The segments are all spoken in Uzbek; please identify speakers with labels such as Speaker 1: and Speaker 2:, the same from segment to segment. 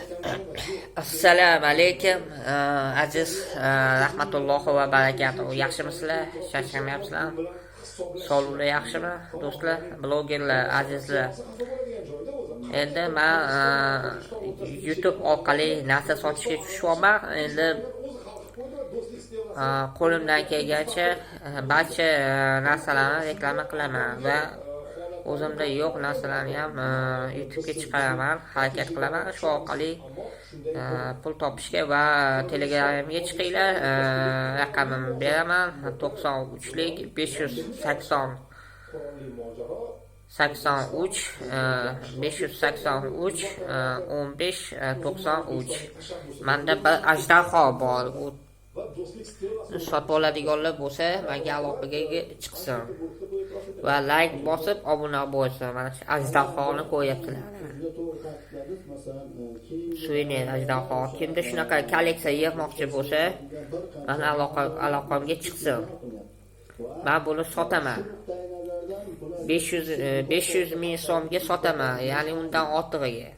Speaker 1: Assalomu alaykum aziz rahmatullohi va barakatuh. Yaxshimisizlar? Charchamayapsizlar? Sog'liqlar yaxshimi do'stlar, blogerlar, azizlar? Endi men YouTube orqali narsa sotishga tushyapman. Endi qo'limdan kelgancha barcha narsalarni reklama qilaman va o'zimda yo'q narsalarni ham YouTube'ga chiqaraman, harakat qilaman. Shu orqali pul topishga va Telegramga chiqinglar. Raqamimni beraman: 93lik 583 1593. Menda bir ajdarho bor. Sotib oladiganlar bo'lsa, menga aloqaga chiqsin va like bosib obuna bo'lsin. Mana shu ajdarhoni ko'ryapsizlar. Suyner ajdarho. Kimda shunaqa kolleksiya yig'moqchi bo'lsa, mana aloqamga chiqsin. Men buni sotaman. 500 ming so'mga sotaman, ya'ni undan ortig'iga.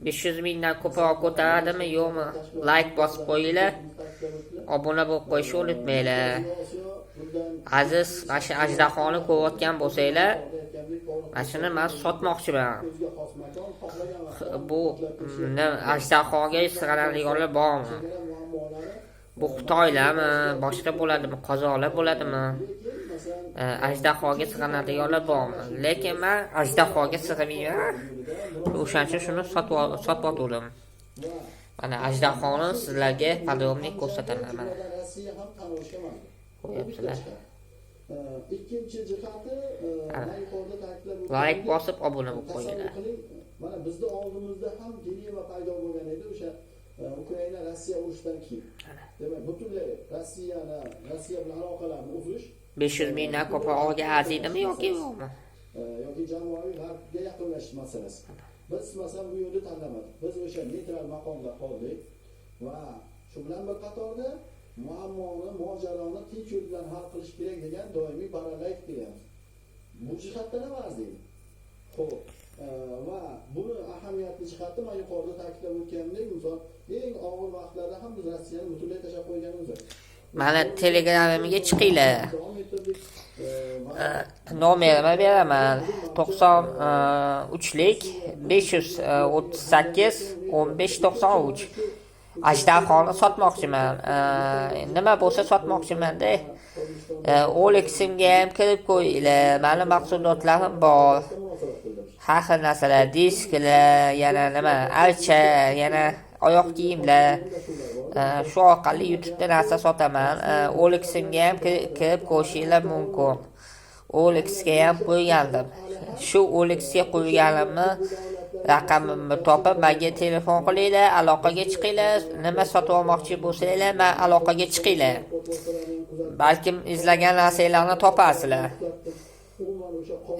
Speaker 1: 500 mingdan ko'proq ko'taradimi yo'qmi? Like bosib qo'yinglar. Obuna bo'lib qo'yishni unutmanglar. Aziz, mana shu ajdahoni ko'rayotgan bo'lsanglar, mana shuni men sotmoqchiman. Bu ajdahoga sig'inadiganlar bormi? Bu Xitoylarmi, boshqa bo'ladimi, qozoqlar bo'ladimi? Ajdahoga sig'inadiganlar bormi? Lekin men ajdahoga sig'mayman. O'shancha shuni sotib oldim. Mana ajdahoni sizlarga podrobnik ko'rsataman. Mana ko'ryapsizlar. Ikkinchi jihati like bosib obuna bo'lib qo'yinglar.
Speaker 2: Mana bizda oldimizda ham dilema paydo bo'lgan edi o'sha Ukraina Rossiya urushidan keyin. Demak, butunlay Rossiya bilan aloqalarni uzish
Speaker 1: 500 mingdan ko'prog'iga arziydimi yoki yo'qmi?
Speaker 2: Yoki jamoaviy g'arbga yaqinlashish masalasi. Biz masalan bu yo'lni tanlamadik. Biz o'sha neytral maqomda qoldik va shu bilan bir qatorda mojaroni tinch yo'l bilan hal qilish kerak degan doimiy parallel qilamiz. Bu jihatdan ham arziydi. Xo'p, va buni ahamiyatli jihati men yuqorida ta'kidlab o'tganimdek, misol eng og'ir vaqtlarda ham biz Rossiyani butunlay tashlab qo'yganimiz yo'q.
Speaker 1: Mana Telegramga chiqinglar. Nomerimni beraman: 93lik 538 1593. Ajdahoni sotmoqchiman. Nima bo'lsa sotmoqchiman-da. Oleximga ham kirib qo'yinglar. Meni mahsulotlarim bor. Har xil narsalar, disklar, yana nima, archa, yana oyoq kiyimlar. Shu orqali YouTube'da narsa sotaman. Oleximga ham kirib qo'yishinglar mumkin. Olexga ham qo'ygandim. Shu Olexga qo'yganimni raqamimni topib menga telefon qilinglar, aloqaga chiqinglar. Nima sotib olmoqchi bo'lsanglar, men aloqaga chiqinglar. Balkim izlagan narsalarni topasizlar.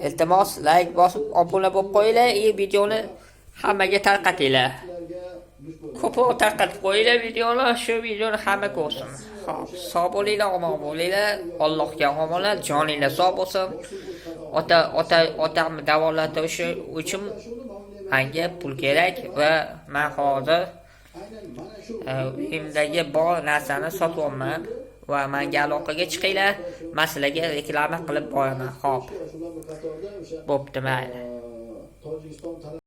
Speaker 1: Iltimos, like bosib obuna bo'lib qo'yinglar, videoni hammaga tarqatinglar. Ko'proq tarqatib qo'yinglar videoni, shu videoni hamma ko'rsin. Xo'p, sog' bo'linglar, omon bo'linglar. Allohga omonat, joninglar sog' bo'lsin. Otamni davolantirishi uchun menga pul kerak va men hozir uyimdagi bor narsani sotyapman va menga aloqaga chiqinglar. Masalaga reklama qilib boraman. Xo'p. Bo'pti, mayli.